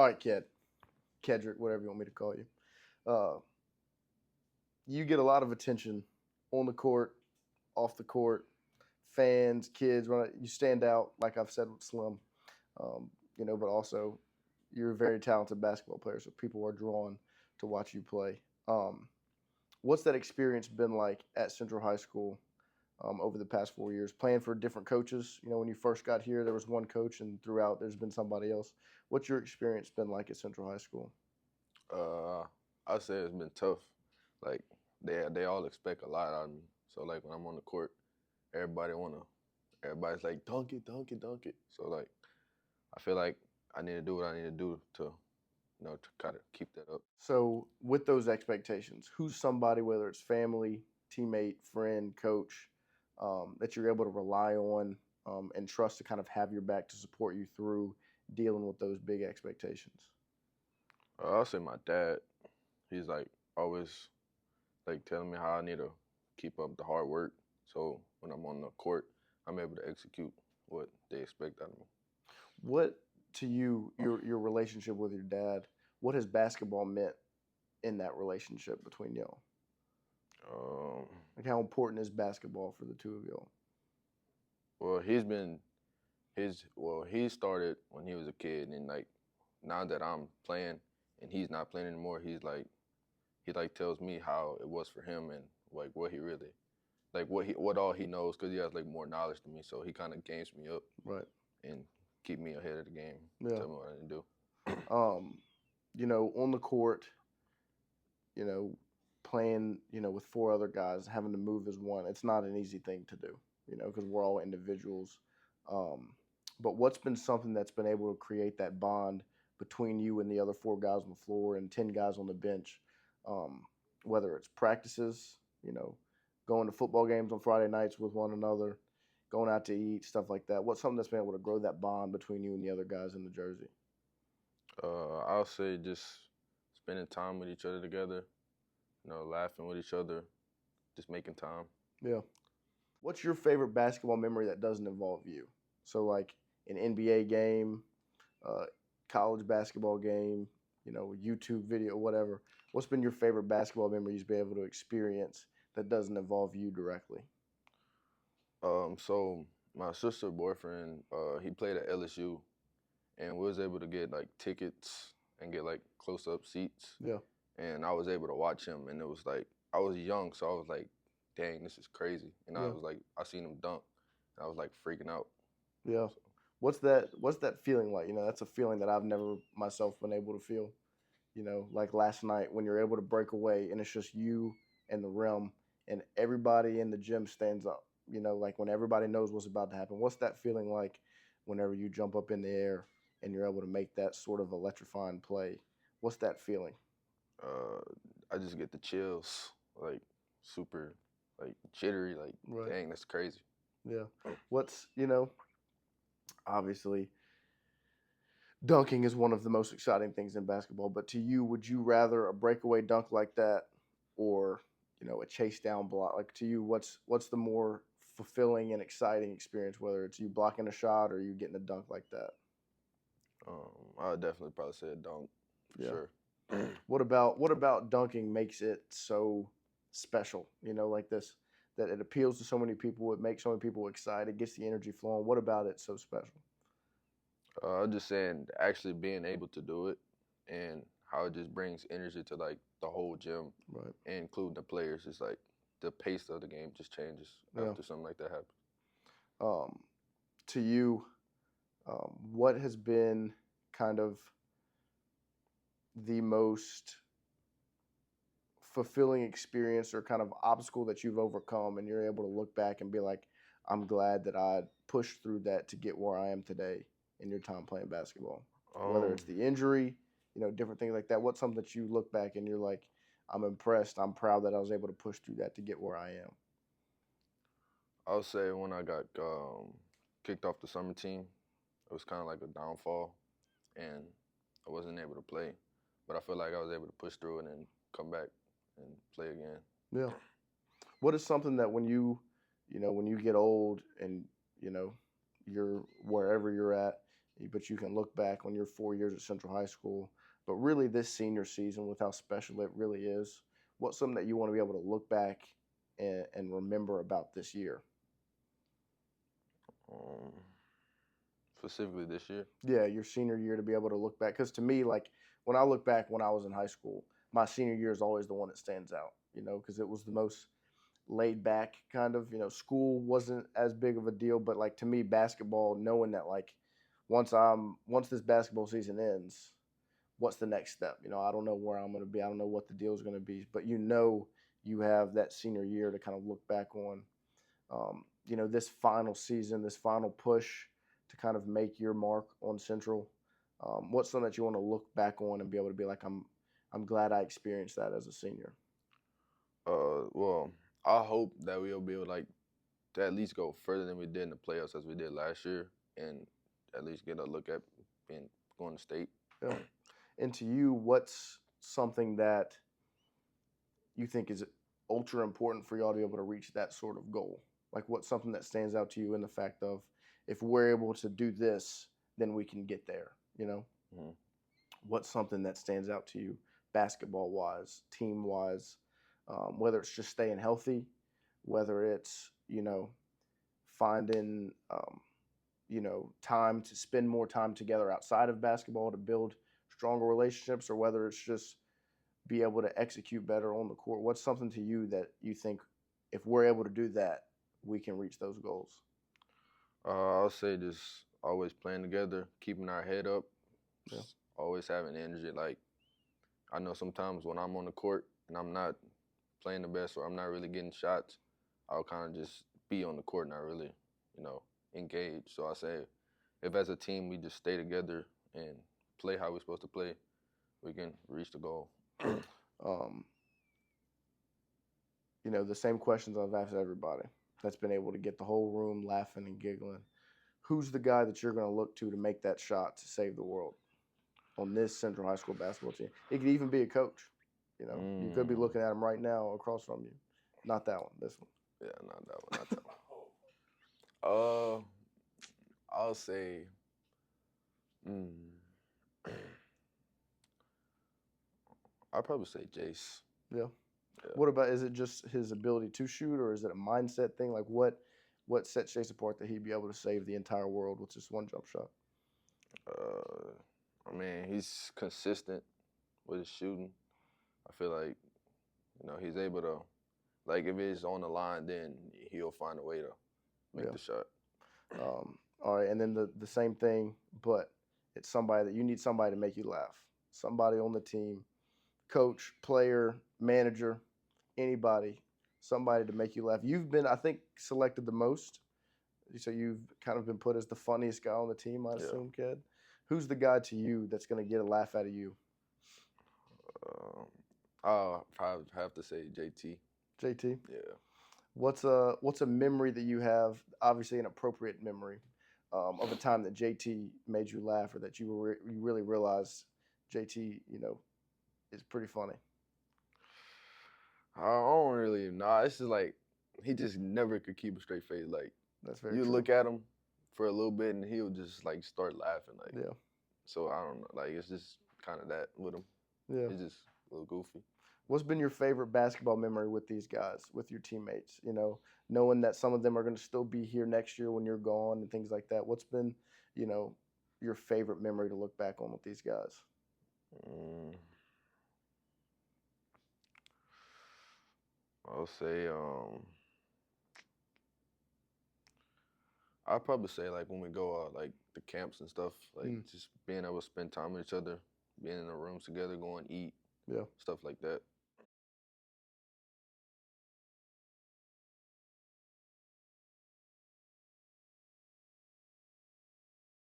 right, Kedrick, whatever you want me to call you. Uh, you get a lot of attention on the court, off the court, fans, kids. You stand out, like I've said with Slim. Um, but also you're a very talented basketball player, so people are drawn to watch you play. What's that experience been like at Central High School over the past 4 years, playing for different coaches? When you first got here, there was one coach, and throughout, there's been somebody else. What's your experience been like at Central High School? Uh, I say it's been tough. Like they all expect a lot out of me. So like when I'm on the court, everybody's like dunk it, dunk it, dunk it. So like I feel like I need to do what I need to do to to kind of keep that up. So, with those expectations, who's somebody, whether it's family, teammate, friend, coach, that you're able to rely on and trust to kind of have your back to support you through dealing with those big expectations? I'll say my dad. He's like always like telling me how I need to keep up the hard work. So when I'm on the court, I'm able to execute what they expect out of me. What to you, your relationship with your dad? What has basketball meant in that relationship between y'all? Um, Like, how important is basketball for the two of y'all? well, he's been he started when he was a kid, and like now that I'm playing and he's not playing anymore, he like tells me how it was for him and like what he really like what all he knows because he has like more knowledge than me. So he kind of games me up Right. and keep me ahead of the game. Yeah. Tell me what I need to do. Um, on the court, you know, playing, with four other guys, having to move as one, it's not an easy thing to do, because we're all individuals. Um, but what's been something that's been able to create that bond between you and the other four guys on the floor and 10 guys on the bench? Um, whether it's practices, going to football games on Friday nights with one another, going out to eat, stuff like that. What's something that's been able to grow that bond between you and the other guys in the jersey? I'll say just spending time with each other together, laughing with each other, just making time. Yeah. What's your favorite basketball memory that doesn't involve you? So, like an NBA game, uh, college basketball game, YouTube video, whatever. What's been your favorite basketball memory you've been able to experience that doesn't involve you directly? So my sister boyfriend, he played at LSU, and we was able to get like tickets and get like close up seats, Yeah. and I was able to watch him, and it was like I was young, so I was like, dang, this is crazy, and I Yeah. was like, I seen him dunk, and I was like freaking out. Yeah. What's that feeling like? That's a feeling that I've never myself been able to feel. Like last night when you're able to break away and it's just you and the rim and everybody in the gym stands up. Like when everybody knows what's about to happen. What's that feeling like whenever you jump up in the air and you're able to make that sort of electrifying play? What's that feeling? Uh, I just get the chills, like super, like jittery, like Right. dang, that's crazy. Yeah. What's, obviously dunking is one of the most exciting things in basketball, but to you, would you rather a breakaway dunk like that or, a chase down block? Like to you, what's the more fulfilling and exciting experience, whether it's you blocking a shot or you getting a dunk like that? I would definitely probably say a dunk for Yeah. sure. What about dunking makes it so special? Like this, that it appeals to so many people, it makes so many people excited, gets the energy flowing. What about it so special? I'm just saying, actually being able to do it and how it just brings energy to like the whole gym, Right. including the players. It's like the pace of the game just changes Yeah. after something like that happens. Um, to you, what has been kind of the most fulfilling experience or kind of obstacle that you've overcome and you're able to look back and be like, I'm glad that I pushed through that to get where I am today in your time playing basketball? Whether Um, it's the injury, different things like that. What's something that you look back and you're like, I'm impressed, I'm proud that I was able to push through that to get where I am? I'll say when I got kicked off the summer team, it was kind of like a downfall, and I wasn't able to play. But I feel like I was able to push through it and come back and play again. Yeah. What is something that when you get old and, you're wherever you're at, but you can look back on your 4 years at Central High School. But really, this senior season, with how special it really is, what's something that you want to be able to look back and remember about this year? Um, Specifically this year. Yeah, your senior year, to be able to look back. Because to me, like when I look back when I was in high school, my senior year is always the one that stands out, because it was the most laid back kind of, school wasn't as big of a deal. But like to me, basketball, knowing that like once this basketball season ends, what's the next step? I don't know where I'm going to be. I don't know what the deal is going to be, but you have that senior year to kind of look back on. This final season, this final push to kind of make your mark on Central. What's something that you want to look back on and be able to be like, I'm glad I experienced that as a senior. Well, I hope that we'll be able to at least go further than we did in the playoffs as we did last year, and at least get a look at going to state. Yeah. And to you, what's something that you think is ultra important for y'all to be able to reach that sort of goal? Like, what's something that stands out to you in the fact of, if we're able to do this, then we can get there, Mm-hmm. What's something that stands out to you basketball-wise, team-wise, whether it's just staying healthy, whether it's, finding, time to spend more time together outside of basketball to build stronger relationships, or whether it's just be able to execute better on the court. What's something to you that you think, if we're able to do that, we can reach those goals? I'll say just always playing together, keeping our head up, Yeah. always having energy. Like, I know sometimes when I'm on the court and I'm not playing the best or I'm not really getting shots, I'll kind of just be on the court, not really, engage. So I say, if as a team we just stay together and play how we're supposed to play, we can reach the goal. The same questions I've asked everybody that's been able to get the whole room laughing and giggling. Who's the guy that you're going to look to make that shot to save the world on this Central High School basketball team? It could even be a coach. You could be looking at him right now across from you. Not that one, this one. Yeah, not that one, not that one. I'll say, I'll probably say Jace. Yeah. Yeah. What about, is it just his ability to shoot, or is it a mindset thing? Like what sets Jace apart that he'd be able to save the entire world with just one jump shot? He's consistent with his shooting. I feel like, he's able to, like, if it's on the line, then he'll find a way to make the shot. All right, and then the same thing, but it's somebody that you need somebody to make you laugh. Somebody on the team, coach, player, manager, anybody, somebody to make you laugh. You've been, I think, selected the most, so you've kind of been put as the funniest guy on the team, I assume, Ked. Who's the guy to you that's going to get a laugh out of you? I'll probably have to say JT. JT? Yeah. What's a memory that you have, obviously an appropriate memory, of a time that JT made you laugh, or that you really realized JT, is pretty funny? I don't really know. It's just like, he just never could keep a straight face. Like, That's very you true. look at him for a little bit and he'll just like start laughing. Like, Yeah. So I don't know. Like, it's just kind of that with him. Yeah. It's just a little goofy. What's been your favorite basketball memory with these guys, with your teammates? Knowing that some of them are going to still be here next year when you're gone and things like that. What's been, your favorite memory to look back on with these guys? I'll say, I'll probably say, like, when we go out, like the camps and stuff, like just being able to spend time with each other, being in the rooms together, going eat, Yeah. stuff like that.